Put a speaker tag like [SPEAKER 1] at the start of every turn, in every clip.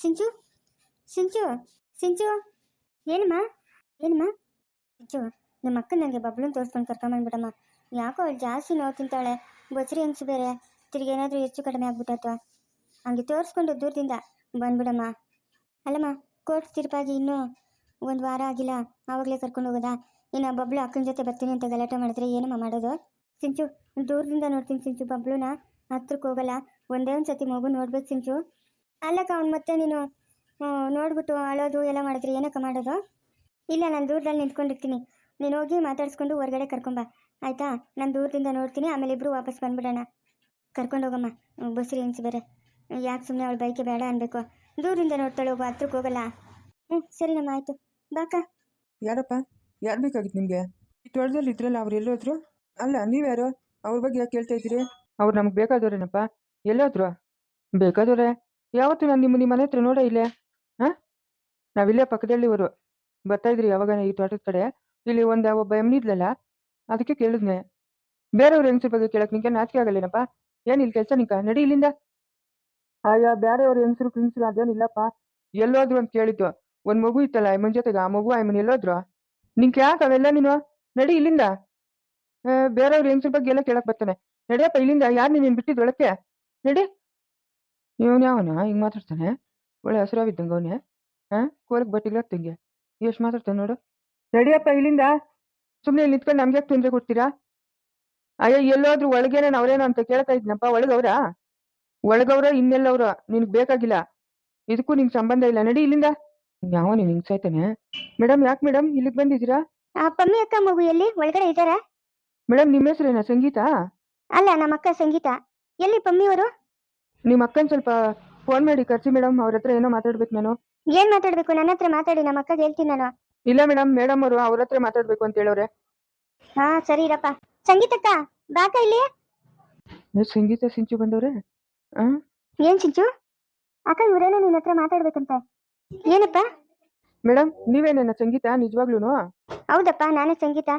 [SPEAKER 1] ಸಿಂಚು ಸಿಂಚು ಸಿಂಚು ಏನಮ್ಮ ಏನಮ್ಮ ಸಿಂಚು ನಿಮ್ಮ ಅಕ್ಕ ನನಗೆ ಬಬ್ಲೂನ್ ತೋರಿಸ್ಕೊಂಡು ಕರ್ಕೊಂಬಂದ್ಬಿಡಮ್ಮ. ಯಾಕೋ ಅವಳು ಜಾಸ್ತಿ ನೋವು ತಿಂತಾಳೆ. ಬೊಚ್ಚರಿ ಹೆಂಗ್ಸು ಬೇರೆ, ತಿರುಗಿ ಏನಾದರೂ ಹೆಚ್ಚು ಕಡಿಮೆ ಆಗ್ಬಿಟ್ಟತ್ವ. ಹಂಗೆ ತೋರಿಸ್ಕೊಂಡು ದೂರದಿಂದ ಬಂದ್ಬಿಡಮ್ಮ. ಅಲ್ಲಮ್ಮ, ಕೋರ್ಟ್ ತೀರ್ಪಾಗಿ ಇನ್ನೂ ಒಂದು ವಾರ ಆಗಿಲ್ಲ, ಆವಾಗಲೇ ಕರ್ಕೊಂಡು ಹೋಗೋದಾ? ಇನ್ನು ಬಬ್ಲು ಅಕ್ಕನ ಜೊತೆ ಬರ್ತೀನಿ ಅಂತ ಗಲಾಟೆ ಮಾಡಿದ್ರೆ ಏನಮ್ಮ ಮಾಡೋದು? ಸಿಂಚು ದೂರದಿಂದ ನೋಡ್ತೀನಿ ಸಿಂಚು, ಬಬ್ಲುನ ಹತ್ರಕ್ಕೆ ಹೋಗಲ್ಲ. ಒಂದೇ ಒಂದು ಸತಿ ಮಗು ನೋಡ್ಬೇಕು ಸಿಂಚು. ಅಲ್ಲಕ್ಕ ಅವ್ನು ಮತ್ತೆ ನೀನು ನೋಡ್ಬಿಟ್ಟು ಅಳೋದು ಎಲ್ಲ ಮಾಡಿದ್ರೆ ಏನಕ್ಕ ಮಾಡೋದು? ಇಲ್ಲ, ನಾನು ದೂರದಲ್ಲಿ ನಿಂತ್ಕೊಂಡಿರ್ತೀನಿ, ನೀನು ಹೋಗಿ ಮಾತಾಡಿಸ್ಕೊಂಡು ಹೊರಗಡೆ ಕರ್ಕೊಂಬ ಆಯಿತಾ? ನಾನು ದೂರದಿಂದ ನೋಡ್ತೀನಿ, ಆಮೇಲೆ ಇಬ್ಬರು ವಾಪಸ್ ಬಂದ್ಬಿಡೋಣ. ಕರ್ಕೊಂಡು ಹೋಗಮ್ಮ. ಬಸ್ರಿ ಹೆಂಗ್ಸು ಬೇರೆ, ಯಾಕೆ ಸುಮ್ಮನೆ ಅವಳು ಬೈಕೆ ಬೇಡ ಅನ್ಬೇಕು? ದೂರದಿಂದ ನೋಡ್ತಾಳೆ, ಹೋಗು, ಹತ್ರಕ್ಕೆ ಹೋಗಲ್ಲ. ಸರಿನಮ್ಮ, ಆಯಿತು, ಬಾಕ.
[SPEAKER 2] ಯಾರಪ್ಪ? ಯಾರು ಬೇಕಾಗಿತ್ತು ನಿಮಗೆ? ಈ ತೊಳದಲ್ಲಿ ಇದ್ರಲ್ಲ, ಅವ್ರು ಎಲ್ಲೋದ್ರು? ಅಲ್ಲ, ನೀವ್ಯಾರು? ಅವ್ರ ಬಗ್ಗೆ ಯಾಕೆ ಕೇಳ್ತಾ ಇದ್ದೀರಿ? ಅವ್ರು ನಮ್ಗೆ ಬೇಕಾದವ್ರೇನಪ್ಪ? ಎಲ್ಲೋದ್ರು? ಬೇಕಾದವ್ರೆ? ಯಾವತ್ತು ನಾನು ನಿಮ್ಮ ಮನೆ ಹತ್ರ ನೋಡೇ ಇಲ್ಲೇ? ಹಾಂ, ನಾವಿಲ್ಲೇ ಪಕ್ಕದಳ್ಳಿವರು. ಬರ್ತಾಯಿದ್ರಿ ಯಾವಾಗ ಈ ತೋಟದ ಕಡೆ? ಇಲ್ಲಿ ಒಬ್ಬ ಎಮ್ನಿದ್ಲಲ್ಲ, ಅದಕ್ಕೆ ಕೇಳಿದ್ನೆ. ಬೇರೆಯವ್ರ ಹೆಂಗಸ್ರ ಬಗ್ಗೆ ಕೇಳಕ್ಕೆ ನಿಂಗೆ ನಾಚಿಕೆ ಆಗಲ್ಲೇನಪ್ಪ? ಏನು ಇಲ್ಲಿ ಕೆಲಸ ನಿಂಕ? ನಡಿ ಇಲ್ಲಿಂದ. ಆಯಾ ಬೇರೆಯವ್ರ ಹೆಂಗಸ್ರು ಅದೇನಿಲ್ಲಪ್ಪ. ಎಲ್ಲೋದ್ರು ಅಂತ ಕೇಳಿದ್ದು. ಒಂದು ಮಗು ಇತ್ತಲ್ಲ ಅಮ್ಮನ ಜೊತೆಗೆ, ಆ ಮಗು ಅಮ್ಮನ ಎಲ್ಲೋದ್ರು? ನಿಂಗೆ ಯಾಕೆ ಅವೆಲ್ಲ? ನೀನು ನಡಿ ಇಲ್ಲಿಂದ. ಬೇರೆಯವ್ರ ಹೆಂಗಸ್ರ ಬಗ್ಗೆ ಎಲ್ಲ ಕೇಳಕ್ ಬರ್ತಾನೆ. ನಡಿಯಪ್ಪ ಇಲ್ಲಿಂದ. ಯಾರು ನೀನು ಬಿಟ್ಟಿದ್ದು ಒಳಕ್ಕೆ? ನಡಿ. ಇವನು ಯಾವನ ಹಿಂಗೆ ಮಾತಾಡ್ತಾನೆ? ಒಳ್ಳೆ ಹಸಿರಾವಿದ್ದಂಗೆ ಅವನೇ. ಕೋಲಕ್ಕೆ ಬಟ್ಟಿಗ್ಲಾಗ್ತಂಗೆ ಎಷ್ಟು ಮಾತಾಡ್ತಾನೆ ನೋಡು. ನಡಿಯಪ್ಪ ಇಲ್ಲಿಂದ. ಸುಮ್ಮನೆ ಇಲ್ಲಿ ನಿಂತ್ಕೊಂಡು ನಮ್ಗೆ ಯಾಕೆ ತೊಂದರೆ ಕೊಡ್ತೀರಾ? ಅಯ್ಯೋ, ಎಲ್ಲೋದ್ರು ಒಳಗೇನ ಅವ್ರೇನೋ ಅಂತ ಕೇಳ್ತಾ ಇದ್ನಪ್ಪ. ಒಳಗವ್ರ ಇನ್ನೆಲ್ಲವ್ರ ನಿನ್ಗೆ ಬೇಕಾಗಿಲ್ಲ. ಇದಕ್ಕೂ ನಿಂಗೆ ಸಂಬಂಧ ಇಲ್ಲ. ನಡಿ ಇಲ್ಲಿಂದ. ಯಾವ ನೀನು ಹಿಂಗೆ ಸಾಯ್ತಾನೆ? ಮೇಡಮ್, ಯಾಕೆ ಮೇಡಮ್ ಇಲ್ಲಿಗೆ ಬಂದಿದ್ದೀರಾ?
[SPEAKER 1] ಪಮ್ಮಿ ಅಕ್ಕ ಮಗು ಎಲ್ಲಿ? ಒಳಗಡೆ ಇದ್ದಾರಾ?
[SPEAKER 2] ಮೇಡಮ್, ನಿಮ್ಮ ಹೆಸರೇನಾ? ಸಂಗೀತ?
[SPEAKER 1] ಅಲ್ಲ, ನಮ್ಮ ಅಕ್ಕ ಸಂಗೀತ. ಎಲ್ಲಿ ಪಮ್ಮಿಯವರು?
[SPEAKER 2] ನಿಮ್ಮ ಅಕ್ಕನ ಸ್ವಲ್ಪ ಫೋನ್ ಮಾಡಿ ಕರ್ಸಿ ಮೇಡಮ್, ಅವ್ರ ಹತ್ರ ಏನೋ ಮಾತಾಡ್ಬೇಕು ನಾನು.
[SPEAKER 1] ಏನ್ ಮಾತಾಡ್ಬೇಕು? ನನ್ನ ಹತ್ರ ಮಾತಾಡಿ, ನಮ್ಮ ಅಕ್ಕಗೆ ಹೇಳ್ತೀನಿ ನಾನು.
[SPEAKER 2] ಇಲ್ಲ ಮೇಡಮ್ ಅವರು ಅವ್ರ ಹತ್ರ ಮಾತಾಡ್ಬೇಕು ಅಂತ ಹೇಳೋರೆ.
[SPEAKER 1] ಹಾ, ಸರಿ ಇರಪ್ಪ. ಸಂಗೀತಕ್ಕ, ಬಾಕ ಇಲ್ಲಿ.
[SPEAKER 2] ಸಂಗೀತ ಸಿಂಚು ಬಂದವ್ರೆ?
[SPEAKER 1] ಏನ್ ಸಿಂಚು? ಅಕ್ಕ ಇವರೇನೋ ನಿನ್ನ ಹತ್ರ ಮಾತಾಡ್ಬೇಕಂತ. ಏನಪ್ಪ?
[SPEAKER 2] ಮೇಡಮ್, ನೀವೇನೇನ ಸಂಗೀತ ನಿಜವಾಗ್ಲೂ?
[SPEAKER 1] ಹೌದಪ್ಪ, ನಾನೇ ಸಂಗೀತ.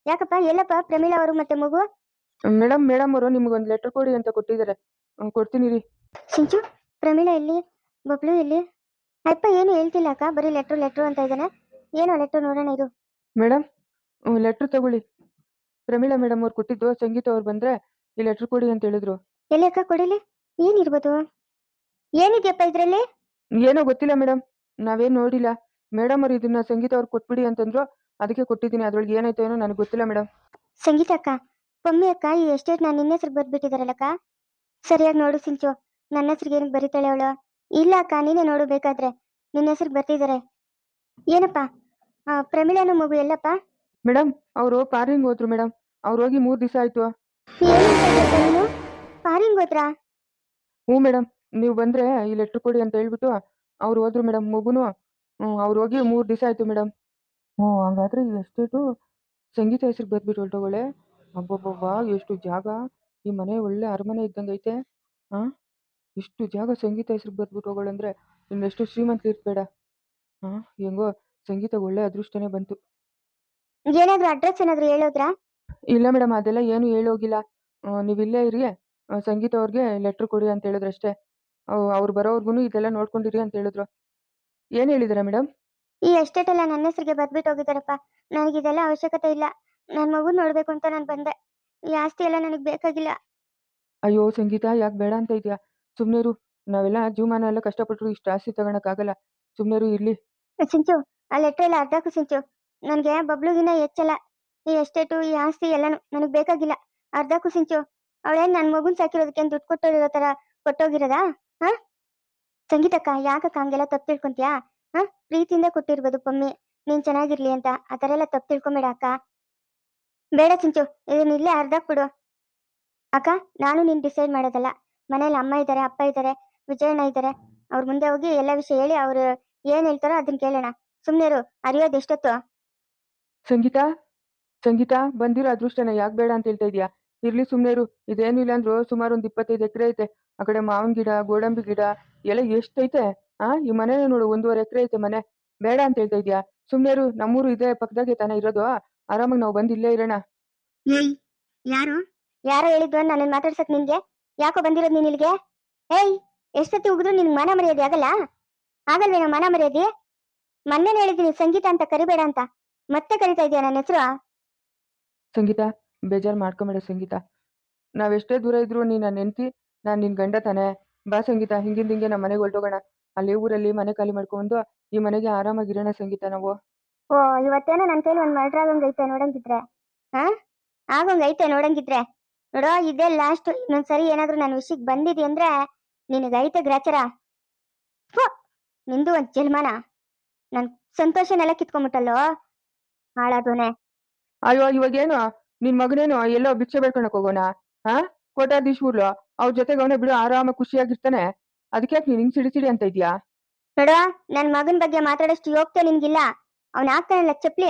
[SPEAKER 1] ಯಾಕಪ್ಪ? ಎಲ್ಲಪ್ಪ ಪ್ರಮೀಳಾ ಅವರು ಮತ್ತೆ ಮಗು?
[SPEAKER 2] ಮೇಡಮ್ ಅವರು ನಿಮ್ಗೊಂದು ಲೆಟರ್ ಕೊಡಿ ಅಂತ ಕೊಟ್ಟಿದ್ದಾರೆ. ಕೊಡ್ತೀನಿ ರೀ.
[SPEAKER 1] ಸಿಂಚು, ಪ್ರಮೀಳಾ ಎಲ್ಲಿ? ಬಬ್ಲು ಎಲ್ಲಿ? ಅಪ್ಪ ಏನು ಹೇಳ್ತಿಲ್ಲ ಅಕ್ಕ, ಬರೀ ಲೆಟ್ರು ಅಂತ ಇದ್ದಾನೆ. ಏನೋ ಲೆಟ್ರು, ನೋಡೋಣ ಇದು.
[SPEAKER 2] ಮೇಡಮ್, ಲೆಟ್ರ್ ತಗೊಳ್ಳಿ. ಪ್ರಮೀಳಾ ಮೇಡಮ್ ಅವ್ರು ಕೊಟ್ಟಿದ್ದು. ಸಂಗೀತ ಅವ್ರು ಬಂದ್ರೆ ಈ ಲೆಟ್ರ್ ಕೊಡಿ ಅಂತ ಹೇಳಿದ್ರು.
[SPEAKER 1] ಎಲ್ಲಿ ಅಕ್ಕ? ಕೊಡಿಲಿ. ಏನಿರ್ಬೋದು? ಏನಿದೆಯಪ್ಪ ಇದ್ರಲ್ಲಿ?
[SPEAKER 2] ಏನೋ ಗೊತ್ತಿಲ್ಲ ಮೇಡಮ್, ನಾವೇನು ನೋಡಿಲ್ಲ. ಮೇಡಮ್ ಅವ್ರು ಇದನ್ನ ಸಂಗೀತ ಅವ್ರು ಕೊಟ್ಬಿಡಿ ಅಂತಂದ್ರು, ಅದಕ್ಕೆ ಕೊಟ್ಟಿದ್ದೀನಿ. ಅದ್ರೊಳಗೆ ಏನಾಯ್ತು ಏನೋ ನನಗೆ ಗೊತ್ತಿಲ್ಲ ಮೇಡಮ್.
[SPEAKER 1] ಸಂಗೀತ ಅಕ್ಕ, ಪಮ್ಮಿ ಅಕ್ಕ ಈ ಎಸ್ಟೇಟ್ ನಾನು ನಿನ್ನ ಹೆಸ್ರಿಗೆ ಬರ್ಬಿಟ್ಟಿದಾರಲ್ಲಕ್ಕ. ಸರಿಯಾಗಿ ನೋಡು ಸಿಂಚು, ನನ್ನ ಹೆಸ್ರಿಗೆ ಏನಕ್ಕೆ ಬರೀತಾಳೆ ಅವಳು? ಇಲ್ಲ ಅಕ್ಕ, ನೀನೇ ನೋಡು ಬೇಕಾದ್ರೆ, ನಿನ್ನ ಹೆಸ್ರಿಗೆ ಬರ್ತಿದ್ದಾರೆ. ಏನಪ್ಪ? ಪ್ರಮೀಳಾನು ಮಗು ಎಲ್ಲಪ್ಪ?
[SPEAKER 2] ಮೇಡಮ್, ಅವರು ಪಾರಿಂಗ್ ಹೋದ್ರು ಮೇಡಮ್. ಅವ್ರು ಹೋಗಿ 3 ದಿವಸ ಆಯ್ತು.
[SPEAKER 1] ನೀನು ಪಾರಿಂಗ್ ಹೋದ್ರಾ?
[SPEAKER 2] ಹ್ಞೂ ಮೇಡಮ್, ನೀವು ಬಂದ್ರೆ ಈ ಲೆಟ್ರ್ ಕೊಡಿ ಅಂತ ಹೇಳ್ಬಿಟ್ಟು ಅವ್ರು ಹೋದ್ರು ಮೇಡಮ್. ಮಗುನು ಅವ್ರು ಹೋಗಿ 3 ದಿವಸ ಆಯ್ತು ಮೇಡಮ್. ಹಂಗಾದ್ರೆ ಈ ಎಸ್ಟೇಟು ಸಂಗೀತ ಹೆಸ್ರಿಗೆ ಬರ್ಬಿಟ್ಟು ಹೊರಟೋಗಳೆ. ಅಬ್ಬಬ್ಬಬ್ಬ, ಎಷ್ಟು ಜಾಗ! ಈ ಮನೆ ಒಳ್ಳೆ ಅರಮನೆ ಇದ್ದಂಗೆ ಐತೆ. ಇಷ್ಟು ಜಾಗ ಸಂಗೀತ ಹೆಸ್ರಿಗೆ ಬರ್ಬಿಟ್ಟು ಹೋಗೋಳಂದ್ರೆ ಇನ್ನೆಷ್ಟು ಶ್ರೀಮಂತ ಇರ್ಬೇಡ. ಹೆಂಗೋ ಸಂಗೀತ ಒಳ್ಳೆ ಅದೃಷ್ಟನೇ ಬಂತು.
[SPEAKER 1] ಏನಾದ್ರು ಅಡ್ರೆಸ್ ಏನಾದ್ರು ಹೇಳೋದ್ರಾ?
[SPEAKER 2] ಇಲ್ಲ ಮೇಡಮ್, ಅದೆಲ್ಲ ಏನು ಹೇಳೋಗಿಲ್ಲ. ನೀವು ಇಲ್ಲೇ ಇರಿ, ಸಂಗೀತ ಅವ್ರಿಗೆ ಲೆಟ್ರ್ ಕೊಡಿ ಅಂತ ಹೇಳಿದ್ರು ಅಷ್ಟೇ. ಅವ್ರು ಬರೋವರ್ಗು ಇದೆಲ್ಲ ನೋಡ್ಕೊಂಡಿರಿ ಅಂತ ಹೇಳಿದ್ರು. ಏನು ಹೇಳಿದಾರೆ ಮೇಡಮ್?
[SPEAKER 1] ಈ ಎಸ್ಟೇಟ್ ಎಲ್ಲ ನನ್ನ ಹೆಸರಿಗೆ ಬರ್ಬಿಟ್ಟು ಹೋಗಿದ್ದಾರಪ್ಪ. ನನಗಿದೆಲ್ಲ ಅವಶ್ಯಕತೆ ಇಲ್ಲ. ನನ್ನ ಮಗು ನೋಡ್ಬೇಕು ಅಂತ ನಾನು ಬಂದೆ. ಈ ಆಸ್ತಿ ಎಲ್ಲ ನನಗೆ ಬೇಕಾಗಿಲ್ಲ.
[SPEAKER 2] ಅಯ್ಯೋ ಸಂಗೀತ, ಯಾಕೆ ಬೇಡ ಅಂತ ಇದೆಯಾ? ಸುಮ್ಮನೆರು. ನಾವೆಲ್ಲ ಜೀವಮಾನ ಎಲ್ಲ ಕಷ್ಟಪಟ್ಟರು ಇಷ್ಟು ಆಸ್ತಿ ತಗೊಳಕ್ಕಾಗಲ್ಲ. ಸುಮ್ಮನೆರು ಇರ್ಲಿ.
[SPEAKER 1] ಸಿಂಚು, ಆ ಲೆಟ್ರ್ ಎಲ್ಲ ಅರ್ಧಾಕು ಸಿಂಚು. ನನಗೆ ಬಬ್ಲುಗಿನ ಹೆಚ್ಚಲ್ಲ. ಈ ಎಸ್ಟೇಟು, ಈ ಆಸ್ತಿ ಎಲ್ಲಾನು ನನಗೆ ಬೇಕಾಗಿಲ್ಲ. ಅರ್ಧಾಕು ಸಿಂಚು. ಅವಳೇನು ನನ್ನ ಮಗುನ್ ಸಾಕಿರೋದಕ್ಕೆ ದುಡ್ಡು ಕೊಟ್ಟೋಗಿರೋ ಥರ ಕೊಟ್ಟೋಗಿರೋದಾ? ಸಂಗೀತಕ್ಕ, ಯಾಕಕ್ಕ ಹಂಗೆಲ್ಲ ತಪ್ಪು ತಿಳ್ಕೊಂತೀಯಾ? ಪ್ರೀತಿಯಿಂದ ಕೊಟ್ಟಿರ್ಬೋದು ಪಮ್ಮಿ, ನೀನ್ ಚೆನ್ನಾಗಿರ್ಲಿ ಅಂತ. ಆ ಥರ ಎಲ್ಲ ತಪ್ಪು ತಿಳ್ಕೊಂಬೇಡ ಅಕ್ಕ. ಬೇಡ ಸಿಂಚು, ಇದನ್ನ ಇಲ್ಲೇ ಅರ್ಧಕ್ ಬಿಡು. ಅಕ್ಕ, ನಾನು ನೀನ್ ಡಿಸೈಡ್ ಮಾಡೋದಲ್ಲ. ಮನೇಲಿ ಅಮ್ಮ ಇದ್ದಾರೆ, ಅಪ್ಪ ಇದ್ದಾರೆ, ವಿಜಯಣ್ಣ ಇದ್ದಾರೆ. ಅವ್ರ ಮುಂದೆ ಹೋಗಿ ಎಲ್ಲ ವಿಷಯ ಹೇಳಿ ಅವ್ರು ಏನ್ ಹೇಳ್ತಾರೋ ಅದನ್ನ ಕೇಳೋಣ. ಸುಮ್ನೆರು, ಅರಿಯೋದು ಎಷ್ಟೊತ್ತು?
[SPEAKER 2] ಸಂಗೀತ ಬಂದಿರೋ ಅದೃಷ್ಟನ ಯಾಕೆ ಬೇಡ ಅಂತ ಹೇಳ್ತಾ ಇದೀಯಾ? ಇರ್ಲಿ ಸುಮ್ಮನೆರು. ಇದೇನು ಇಲ್ಲ ಅಂದ್ರು ಸುಮಾರು ಒಂದು 25 ಎಕರೆ ಐತೆ. ಆ ಕಡೆ ಮಾವಿನ ಗಿಡ, ಗೋಡಂಬಿ ಗಿಡ ಎಲ್ಲ ಎಷ್ಟೈತೆ. ಈ ಮನೇನೆ ನೋಡು, 1.5 ಎಕರೆ ಐತೆ ಮನೆ. ಬೇಡ ಅಂತ ಹೇಳ್ತಾ ಇದೀಯಾ? ಸುಮ್ಮನೆರು. ನಮ್ಮೂರು ಇದೇ ಪಕ್ಕದಾಗೆ ತಾನೇ ಇರೋದು. ಆರಾಮಾಗಿ ನಾವು ಬಂದು ಇಲ್ಲೇ ಇರೋಣ.
[SPEAKER 1] ಯಾರು ಯಾರೋ ಹೇಳಿದ್ದು ನನ್ನ ಮಾತಾಡ್ಸಕ್ ನಿನ್ಗೆ? ಯಾಕೋ ಬಂದಿರೋದು ನೀನ್ ಇಲ್ಲಿಗೆ? ಏಯ್, ಎಷ್ಟೊತ್ತಿ ಉಗಿದ್ರು ನಿನ್ಗೆ ಮಾನ ಮರ್ಯಾದೆ ಆಗಲ್ಲ? ಆಗಲ್ವೇನೋ ಮನ ಮರ್ಯಾದೆ? ಮೊನ್ನೆ ಹೇಳಿದ್ದೀನಿ ಸಂಗೀತ ಅಂತ ಕರಿಬೇಡ ಅಂತ, ಮತ್ತೆ ಕರಿತಾ ಇದೀಯ ನನ್ನ ಹೆಸರು?
[SPEAKER 2] ಸಂಗೀತ, ಬೇಜಾರು ಮಾಡ್ಕೊಂಬೇಡ ಸಂಗೀತ. ನಾವೆಷ್ಟೇ ದೂರ ಇದ್ರು ನೀನು ನನ್ನ ಹೆಂಡ್ತಿ, ನಾನು ನಿನ್ನ ಗಂಡ ತಾನೆ. ಬಾ ಸಂಗೀತ, ಹಿಂಗಿಂದ ಹಿಂಗೆ ನಮ್ಮ ಮನೆಗೆ ಹೊರಟೋಗೋಣ. ಅಲ್ಲಿ ಊರಲ್ಲಿ ಮನೆ ಖಾಲಿ ಮಾಡ್ಕೊಂಡು ಈ ಮನೆಗೆ ಆರಾಮಾಗಿರೋಣ ಸಂಗೀತ ನಾವು.
[SPEAKER 1] ಓ, ಇವತ್ತೇನೋ ನನ್ನ ಕೈಲಿ ಒಂದು ಮರ್ಡ್ರ್ ಆಗೋಂಗೈತೆ ನೋಡಂಗಿದ್ರೆ. ಹಾ, ಆಗೋಂಗೈತೆ ನೋಡಂಗಿದ್ರೆ. ನೋಡೋ, ಇದೇ ಲಾಸ್ಟ್. ಇನ್ನೊಂದ್ಸರಿ ಏನಾದ್ರೂ ನನ್ನ ವಿಷಯಕ್ಕೆ ಬಂದಿದಿ ಅಂದ್ರೆ ನಿನಗೈತೆ ಗ್ರಾಚಾರ. ಫು, ನಿಂದು ಒಂದ್ ಜನ್ಮನ. ನನ್ ಸಂತೋಷನೆಲ್ಲ ಕಿತ್ಕೊಂಡ್ಬಿಟ್ಟಲ್ಲೋ, ಹಾಳಾದೋನೆ.
[SPEAKER 2] ಅಯ್ಯೋ, ಇವಾಗೇನು ನಿನ್ನ ಮಗನೇನು ಎಲ್ಲೋ ಭಿಕ್ಷೆ ಬೇಡ್ಕೊಳಕ್ ಹೋಗೋಣ? ಹಾ, ಕೋಟ್ಯಾಧೀಶ್ವರ್ಲು ಅವ್ರ ಜೊತೆಗೆ ಅವನೇ ಬಿಡು, ಆರಾಮಾಗಿ ಖುಷಿಯಾಗಿರ್ತಾನೆ. ಅದಕ್ಕೆ ನೀನು ಹಿಂಗೆ ಸಿಡಿ ಸಿಡಿ ಅಂತ ಇದೀಯಾ?
[SPEAKER 1] ನೋಡ, ನನ್ ಮಗನ್ ಬಗ್ಗೆ ಮಾತಾಡೋಷ್ಟು ಯೋಗ್ಯತೆ ನಿನ್ಗಿಲ್ಲ. ಅವ್ನ ಆಗ್ತಾನಲ್ಲ ಚಪ್ಲಿ,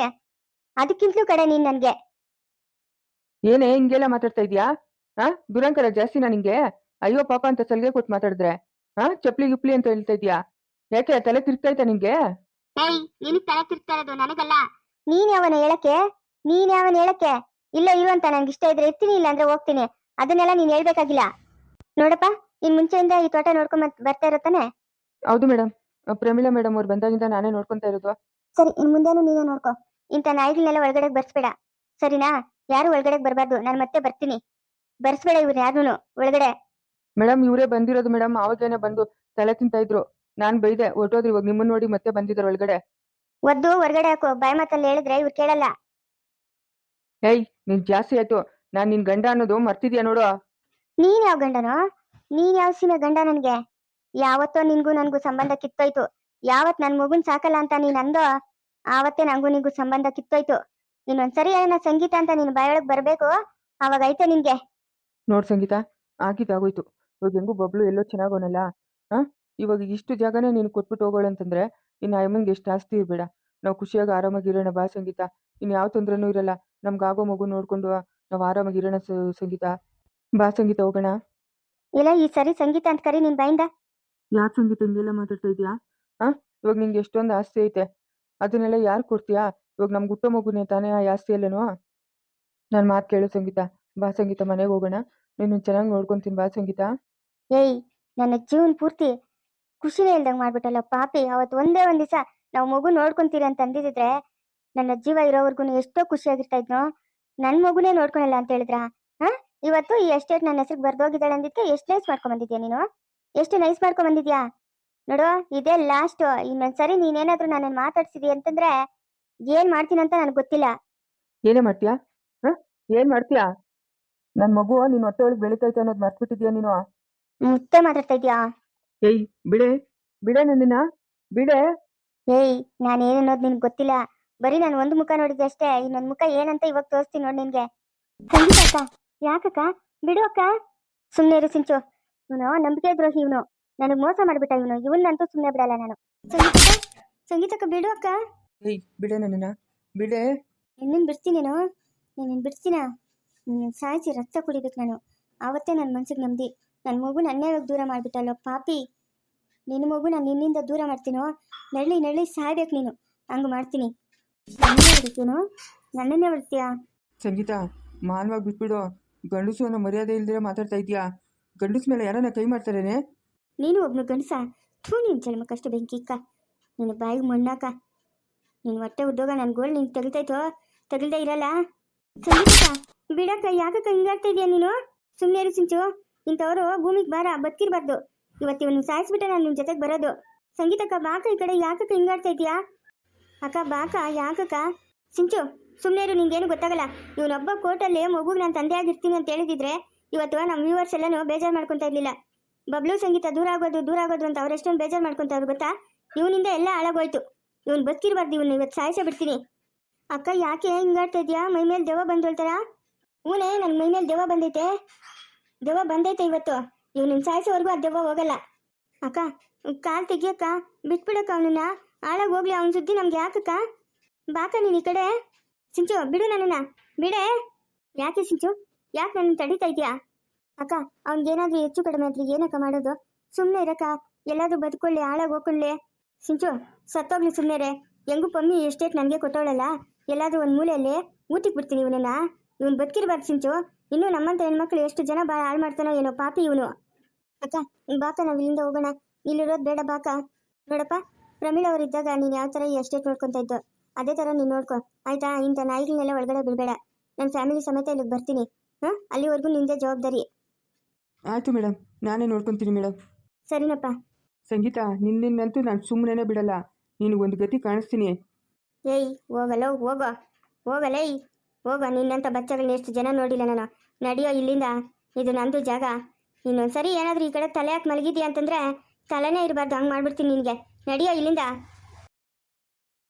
[SPEAKER 1] ಅದಕ್ಕಿಂತಲೂ ಕಡೆ ನೀನ್ ನನ್ಗೆ.
[SPEAKER 2] ಏನೇ ಹಿಂಗೆಲ್ಲ ಮಾತಾಡ್ತಾ ಇದೀಯಾ? ಹಾ, ದುರಂಕಾರ ಜಾಸ್ತಿನಾ ನಿಂಗೆ? ಅಯ್ಯೋ ಪಾಪ ಅಂತ ಸಲಿಗೆ ಕೊಟ್ಟು ಮಾತಾಡಿದ್ರೆ ಹಾ, ಚಪ್ಲಿ ಗಿಪ್ಲಿ ಅಂತ ಹೇಳ್ತಾ ಇದೀಯಾ? ಯಾಕೆ ತಲೆ ತಿರ್ಗ್ತೈತಾ ನಿಂಗೆ?
[SPEAKER 1] ಏಯ್, ನಿನಗ್ ತಲೆ ತಿರ್ಗ್ತಾ ಇರೋದು ನನಗಲ್ಲ. ನೀನ್ ಯಾವನ ಹೇಳಕ್ಕೆ? ನೀನ್ ಯಾವನ ಹೇಳಕ್ಕೆ? ಇಲ್ಲ ಇರುವಂತ ನನ್ಗೆ ಇಷ್ಟ ಇದ್ರೆ ಇರ್ತೀನಿ, ಇಲ್ಲ ಅಂದ್ರೆ ಹೋಗ್ತೀನಿ. ಅದನ್ನೆಲ್ಲ ನೀನ್ ಹೇಳ್ಬೇಕಾಗಿಲ್ಲ. ನೋಡಪ್ಪ, ಇನ್ ಮುಂಚೆಯಿಂದ ಈ ತೋಟ ನೋಡ್ಕೊಂಡ್ ಬರ್ತಾ ಇರತ್ತಾನೆ.
[SPEAKER 2] ಹೌದು ಮೇಡಮ್, ಪ್ರಮೀಳಾ ಮೇಡಮ್ ಅವ್ರು ಬಂದಾಗಿಂದ ನಾನೇ ನೋಡ್ಕೊಂತಾ ಇರೋದು.
[SPEAKER 1] ಸರಿ, ಇನ್ ಮುಂದೇನು ನೀನೇ ನೋಡ್ಕೊ. ಇಂಥ ನಾಯಿಗಳನ್ನೆಲ್ಲ ಒಳಗಡೆ ಬರ್ಸ್ಬೇಡ, ಸರಿನಾ? ಯಾರು ಒಳಗಡೆ ಬರ್ಬಾರ್ದು, ನಾನು ಮತ್ತೆ ಬರ್ತೀನಿ. ಬರ್ಸ್ಬೇಡ ಇವ್ರು ಯಾರೂನು ಒಳಗಡೆ.
[SPEAKER 2] ಮೇಡಮ್ ಇವರೇ ಬಂದಿರೋದು ಮೇಡಮ್, ಅವಾಗೇನೆ ಬಂದು ತಲೆ ತಿಂತಾ ಇದ್ರು. ನಾನ್ ಬೈದೆ ಹೊರಟೋದ್ರು. ಇವಾಗ ನಿಮ್ಮನ್ನ ನೋಡಿ ಮತ್ತೆ ಬಂದಿದ್ದಾರೆ ಒಳಗಡೆ.
[SPEAKER 1] ಒದ್ದು ಹೊರಗಡೆ ಹಾಕೋ, ಬಾಯಿ ಮಾತಲ್ಲಿ ಹೇಳಿದ್ರೆ ಇವ್ರು ಕೇಳಲ್ಲ.
[SPEAKER 2] ಏಯ್, ನಿನ್ ಜಾಸ್ತಿ ಆಯ್ತು. ನಾನ್ ನಿನ್ ಗಂಡ ಅನ್ನೋದು ಮರ್ತಿದ್ಯಾ ನೋಡು.
[SPEAKER 1] ನೀನ್ ಯಾವ ಗಂಡನೋ? ನೀನ್ ಯಾವ ಸೀಮೆ ಗಂಡ ನನ್ಗೆ? ಯಾವತ್ತೋ ನಿನ್ಗೂ ನನ್ಗೂ ಸಂಬಂಧ ಕಿತ್ತೋಯ್ತು. ಯಾವತ್ ನನ್ ಮಗುನ್ ಸಾಕಲ್ಲ ಅಂತ ನೀನ್ ಅಂದೋ, ಆವತ್ತೇ ನಂಗೂ ನಿನ್ಗೂ ಸಂಬಂಧ ಕಿತ್ತೋಯ್ತು. ಇನ್ನೊಂದ್ಸರಿ ಏನೋ ಸಂಗೀತ ಅಂತ ನಿನ್ ಬಾಯೊಳಗ್ ಬರ್ಬೇಕು, ಅವಾಗ ಐತೆ ನಿನ್ಗೆ.
[SPEAKER 2] ನೋಡ್ ಸಂಗೀತ, ಆಗಿದ್ದಾಗೋಯ್ತು. ಇವಾಗ ಹೆಂಗೂ ಬಬ್ಲು ಎಲ್ಲೋ ಚೆನ್ನಾಗೋನಲ್ಲ. ಹಾ, ಇವಾಗ ಇಷ್ಟು ಜಾಗನೇ ನೀನು ಕೊಟ್ಬಿಟ್ಟು ಹೋಗೋಳು ಅಂತಂದ್ರೆ ಇನ್ನು ಅಮ್ಮನ್ಗೆ ಎಷ್ಟು ಆಸ್ತಿ ಇರಬೇಡ. ನಾವು ಖುಷಿಯಾಗಿ ಆರಾಮಾಗಿರೋಣ ಬಾ ಸಂಗೀತ. ಇನ್ನು ಯಾವ ತೊಂದ್ರೆನೂ ಇರಲ್ಲ. ನಮ್ಗಾಗೋ ಮಗು ನೋಡ್ಕೊಂಡು ನಾವು ಆರಾಮಾಗಿರೋಣ ಸಂಗೀತ. ಬಾ ಸಂಗೀತ, ಹೋಗೋಣ.
[SPEAKER 1] ಇಲ್ಲ, ಈ ಸರಿ ಸಂಗೀತ ಅಂತ ಕರಿ ನಿನ್ ಬಾಯಿಂದ.
[SPEAKER 2] ಯಾಕೆ ಸಂಗೀತ ಹಿಂಗೆಲ್ಲ ಮಾತಾಡ್ತಾ ಇದೀಯಾ? ಹಾ, ಇವಾಗ ನಿಂಗೆ ಎಷ್ಟೊಂದು ಆಸ್ತಿ ಐತೆ, ಅದನ್ನೆಲ್ಲ ಯಾರು ಕೊಡ್ತೀಯಾ? ಇವಾಗ ನಮ್ಗೆ ಹುಟ್ಟೋ ಮಗುನೇ ತಾನೇ ಆ ಆಸ್ತಿ ಅಲ್ಲೇನೋ. ನಾನು ಮಾತು ಕೇಳು ಸಂಗೀತ. ಬಾ ಸಂಗೀತ, ಮನೆಗೆ ಹೋಗೋಣ. ನೀನು ಚೆನ್ನಾಗಿ ನೋಡ್ಕೊಂತೀನಿ ಬಾ ಸಂಗೀತ.
[SPEAKER 1] ಏಯ್, ನನ್ನ ಜೀವನ್ ಪೂರ್ತಿ ಖುಷಿನೇ ಇಲ್ದಂಗ್ ಮಾಡ್ಬಿಟ್ಟಲ್ಲ ಪಾಪಿ. ಅವತ್ ಒಂದೇ ಒಂದ್ ದಿವಸ ನಾವು ಮಗು ನೋಡ್ಕೊಂತೀರಿ ಅಂತ ಅಂದಿದ್ರೆ ನನ್ನ ಜೀವ ಇರೋವರ್ಗು ಎಷ್ಟೋ ಖುಷಿಯಾಗಿರ್ತಾ ಇದ್ನೋ. ನನ್ ಮಗುನೇ ನೋಡ್ಕೊಳಲ್ಲ ಅಂತ ಹೇಳಿದ್ರ? ಹಾ, ಇವತ್ತು ಈ ಎಸ್ಟೇಟ್ ನನ್ನ ಹೆಸರಿಗೆ ಬರ್ದೋಗಿದ್ದಾಳೆ ಅಂದಿದ್ಕೆ ಎಷ್ಟು ನೈಸ್ ಮಾಡ್ಕೊಂಡ್ ಬಂದಿದ್ಯಾ ನೀನು? ಎಷ್ಟು ನೈಸ್ ಮಾಡ್ಕೊಂಡ್ ಬಂದಿದ್ಯಾ ನೋಡು. ಇದೇ ಲಾಸ್ಟ್. ಇನ್ನೊಂದ್ಸರಿ ನೀನೇನಾದ್ರೂ ನನ್ನ ಮಾತಾಡ್ಸಿದಿ ಅಂತಂದ್ರೆ ಏನ್ ಮಾಡ್ತೀನಂತ ನನ್ಗೆ ಗೊತ್ತಿಲ್ಲ.
[SPEAKER 2] ಏನೇ ಮಾಡ್ತೀಯಾ? ಹಾ, ಏನ್ ಮಾಡ್ತೀಯಾ? ನನ್ನ ಮಗು ನಿನ್ನ ಹೊಟ್ಟೆ ಒಳಗೆ ಬೆಳೀತೈತೆ ಅನ್ನೋದು ಮರ್ತ್ಬಿಟ್ಟಿದ್ಯಾ ನೀನು?
[SPEAKER 1] ಮುತ್ತೆ ಮಾತಾಡ್ತಾ ಇದ್ಯಾ?
[SPEAKER 2] ಏಯ್, ಬಿಡೆ ಬಿಡೆ ನನ್ನನ್ನ, ಬಿಡೆ.
[SPEAKER 1] ಏಯ್, ನಾನೇನು ಅನ್ನೋದು ನಿನ್ಗೆ ಗೊತ್ತಿಲ್ಲ. ಬರೀ ನಾನು ಒಂದು ಮುಖ ನೋಡಿದ್ದೆ ಅಷ್ಟೇ. ಇನ್ನೊಂದು ಮುಖ ಏನಂತ ಇವಾಗ ತೋರಿಸ್ತೀನಿ ನೋಡಿ ನಿನ್ಗೆ. ಸಂಗೀತ ಅಕ್ಕ, ಯಾಕಕ್ಕ? ಬಿಡು ಅಕ್ಕ. ಸುಮ್ಮನೆ ಇರು ಸಿಂಚು. ಇವನು ನಂಬಿಕೆ ದ್ರೋಹಿ. ಇವನು ನನಗೆ ಮೋಸ ಮಾಡ್ಬಿಟ್ಟ. ಇವನ್ನಂತೂ ಸುಮ್ಮನೆ ಬಿಡಲ್ಲ ನಾನು. ಸಂಗೀತಕ್ಕ, ಸಂಗೀತಕ್ಕ ಬಿಡು ಅಕ್ಕ.
[SPEAKER 2] ಏಯ್, ಬಿಡೆ ನನ್ನನ್ನ, ಬಿಡೆ.
[SPEAKER 1] ನಿನ್ನ ಬಿಡ್ತೀನೇನೋ? ನೀನು ಬಿಡ್ತೀನ? ನೀನು ಸಾಯಿಸಿ ರಕ್ತ ಕುಡಿಬೇಕು ನಾನು. ಆವತ್ತೇ ನನ್ನ ಮನ್ಸಿಗೆ ನೆಮ್ಮದಿ. ನನ್ನ ಮಗು ನನ್ನೇ ದೂರ ಮಾಡಿಬಿಟ್ಟಲ್ಲೋ ಪಾಪಿ. ನಿನ್ನ ಮಗು ನಾನು ನಿನ್ನಿಂದ ದೂರ ಮಾಡ್ತೀನೋ? ನಳ್ಳಿ ನಳ್ಳಿ ಸಾಯ್ಬೇಕು ನೀನು. ಹಂಗೆ ಮಾಡ್ತೀನಿ. ನನ್ನನ್ನೇ ಹೊಡಿತೀನೋ? ನನ್ನನ್ನೇ ಹೊಡಿತೀಯಾ?
[SPEAKER 2] ಸಂಗೀತ, ಮಾನವಾಗಿ ಬಿಟ್ಬಿಡು. ಗಂಡಸು ಅನ್ನೋ ಮರ್ಯಾದೆ ಇಲ್ದಿರ ಮಾತಾಡ್ತಾ ಇದೀಯಾ? ಗಂಡಸ ಮೇಲೆ ಯಾರನ್ನ ಕೈ ಮಾಡ್ತಾರೇನೆ?
[SPEAKER 1] ನೀನು ಒಬ್ನು ಗಂಡಸ? ಥೂ, ನೀನು ಜನ್ಮಕ್ಕಷ್ಟು ಬೆಂಕಿಕ್ಕ. ನಿನ್ನ ಬಾಯಿಗೆ ಮಣ್ಣಾಕ. ನೀನು ಹೊಟ್ಟೆ ಉದ್ದೋಗ ನನ್ನ ಗೋಲ್ ನೀನು ತೆಗಿತೈತೋ? ತೆಗಿಲ್ದೇ ಇರಲ್ಲ. ಸಂಗೀತ ಬಿಡಕ್ಕ, ಯಾಕಕ್ಕ ಹಿಂಗಾಡ್ತಾ ಇದೀಯ ನೀನು? ಸುಮ್ಮನೆ ಇರು ಸಿಂಚು. ಇಂಥವ್ರು ಭೂಮಿಗೆ ಬಾರ, ಬದುಕಿರ್ಬಾರ್ದು. ಇವತ್ತು ಇವನು ಸಾಯಿಸ್ಬಿಟ್ಟೆ ನಾನು ನಿನ್ನ ಜೊತೆಗೆ ಬರೋದು. ಸಂಗೀತಕ್ಕ ಬಾಕ ಈ ಕಡೆ. ಯಾಕಕ್ಕ ಹಿಂಗಾಡ್ತಾ ಇದೀಯಾ? ಅಕ್ಕ ಬಾಕ, ಯಾಕಕ್ಕ? ಸಿಂಚು ಸುಮ್ಮನೆ ಇರು, ನಿಂಗೇನು ಗೊತ್ತಾಗಲ್ಲ. ಇವನೊಬ್ಬ ಕೋರ್ಟಲ್ಲಿ ಮಗುಗೆ ನಾನು ತಂದೆ ಆಗಿರ್ತೀನಿ ಅಂತ ಹೇಳಿದಿದ್ರೆ ಇವತ್ತು ನಮ್ಮ ವ್ಯೂವರ್ಸ್ ಎಲ್ಲನೂ ಬೇಜಾರು ಮಾಡ್ಕೊತಾ ಇರ್ಲಿಲ್ಲ. ಬಬ್ಲು ಸಂಗೀತ ದೂರ ಆಗೋದು ಅಂತ ಅವ್ರು ಎಷ್ಟೊಂದು ಬೇಜಾರು ಮಾಡ್ಕೊತಾವ್ರು ಗೊತ್ತಾ? ಇವನಿಂದ ಎಲ್ಲ ಹಾಳಾಗೋಯ್ತು. ಇವನು ಬದುಕಿರ್ಬಾರ್ದು. ಇವನು ಇವತ್ತು ಸಾಯಿಸೇ ಬಿಡ್ತೀನಿ. ಅಕ್ಕ ಯಾಕೆ ಹಿಂಗಾಡ್ತಾ ಇದೆಯಾ? ಮೈ ಮೇಲೆ ದೆವ್ವ ಬಂದೋಳ್ತಾರ? ಹೂನೇ, ನನ್ನ ಮೈ ಮೇಲೆ ದೆವ್ವ ಬಂದೈತೆ. ದೆವ್ವ ಬಂದೈತೆ ಇವತ್ತು. ಇವನನ್ನ ಸಾಯಿಸೋವರೆಗೂ ಆ ದೆವ್ವ ಹೋಗಲ್ಲ. ಅಕ್ಕ ಕಾಲ್ ತೆಗಿಯಕ್ಕ, ಬಿಟ್ಬಿಡಕ್ಕ ಅವನನ್ನ. ಹಾಳಾಗಿ ಹೋಗ್ಲಿ ಅವನ ಸುದ್ದಿ ನಮ್ಗೆ ಯಾಕಕ್ಕ? ಬಾಕ ನೀನು ಈ ಕಡೆ. ಸಿಂಚು ಬಿಡು ನನ್ನನ್ನ, ಬಿಡೆ. ಯಾಕೆ ಸಿಂಚು, ಯಾಕೆ ನನ್ನ ತಡಿತಾ ಇದೆಯಾ? ಅಕ್ಕ ಅವ್ನಿಗೇನಾದ್ರೂ ಹೆಚ್ಚು ಕಡಿಮೆ ಆದ್ರೆ ಏನಕ್ಕ ಮಾಡೋದು? ಸುಮ್ಮನೆ ಇರಕ್ಕ. ಎಲ್ಲಾದ್ರೂ ಬದುಕೊಳ್ಳಿ, ಹಾಳಾಗಿ ಹೋಗ್ಕೊಳ್ಳಿ. ಸಿಂಚು ಸತ್ತೋಗ್ಲಿ ಸುಮ್ಮನೆ. ಹೆಂಗೂ ಪಮ್ಮಿ ಎಷ್ಟೇಟ್ ನನಗೆ ಕೊಟ್ಟವಳಲ್ಲ, ಎಲ್ಲಾದ್ರೂ ಒಂದು ಮೂಲೆಯಲ್ಲಿ ಊಟಕ್ಕೆ ಬಿಡ್ತೀನಿ ಇವನನ್ನ. ಇವನು ಬದುಕಿರ್ಬಾರ್ದು ಸಿಂಚು. ಇನ್ನೂ ನಮ್ಮಂತ ಹೆಣ್ಮಕ್ಳು ಎಷ್ಟು ಜನ ಬಾಳ ಹಾಳು ಮಾಡ್ತಾನೋ ಏನೋ ಪಾಪಿ ಇವನು. ಅಕ್ಕ ಬಾಕ, ನಾವು ಇಲ್ಲಿಂದ ಹೋಗೋಣ. ಇಲ್ಲಿರೋದು ಬೇಡ ಬಾಕ. ನೋಡಪ್ಪ, ಪ್ರಮೀಳ್ ಅವ್ರು ಇದ್ದಾಗ ನೀನು ಯಾವ ಥರ ಎಸ್ಟೇಟ್ ನೋಡ್ಕೊತಾ ಇದ್ದೋ ಅದೇ ಥರ ನೀನು ನೋಡ್ಕೊ, ಆಯಿತಾ? ಇಂಥ ನಾಯಿಗಳನ್ನೆಲ್ಲ ಒಳಗಡೆ ಬಿಡಬೇಡ. ನನ್ನ ಫ್ಯಾಮಿಲಿ ಸಮೇತ ಇಲ್ಲಿಗೆ ಬರ್ತೀನಿ. ಹಾಂ, ಅಲ್ಲಿವರೆಗೂ ನಿಂದೇ ಜವಾಬ್ದಾರಿ.
[SPEAKER 2] ಆಯಿತು ಮೇಡಮ್, ನಾನೇ ನೋಡ್ಕೊತೀನಿ ಮೇಡಮ್.
[SPEAKER 1] ಸರಿನಪ್ಪ.
[SPEAKER 2] ಸಂಗೀತ, ನಿನ್ನಂತೂ ನಾನು ಸುಮ್ಮನೆ ಬಿಡಲ್ಲ. ನೀನು ಒಂದು ಗತಿ ಕಾಣಿಸ್ತೀನಿ.
[SPEAKER 1] ಏಯ್ ಹೋಗಲ್ಲೋ, ಹೋಗಲೇ ಹೋಗೋ. ನಿನ್ನಂಥ ಬಚ್ಚಗಳನ್ನ ಎಷ್ಟು ಜನ ನೋಡಿಲ್ಲ ನಾನು. ನಡಿಯೋ ಇಲ್ಲಿಂದ, ಇದು ನಂದು ಜಾಗ. ಇನ್ನೊಂದ್ಸರಿ ಏನಾದರೂ ಈ ಕಡೆ ತಲೆ ಹಾಕಿ ಮಲಗಿದ್ಯಾ ಅಂತಂದರೆ ತಲೆನೇ ಇರಬಾರ್ದು, ಹಂಗೆ ಮಾಡ್ಬಿಡ್ತೀನಿ ನಿನಗೆ. ನಡಿಯೋ ಇಲ್ಲಿಂದ.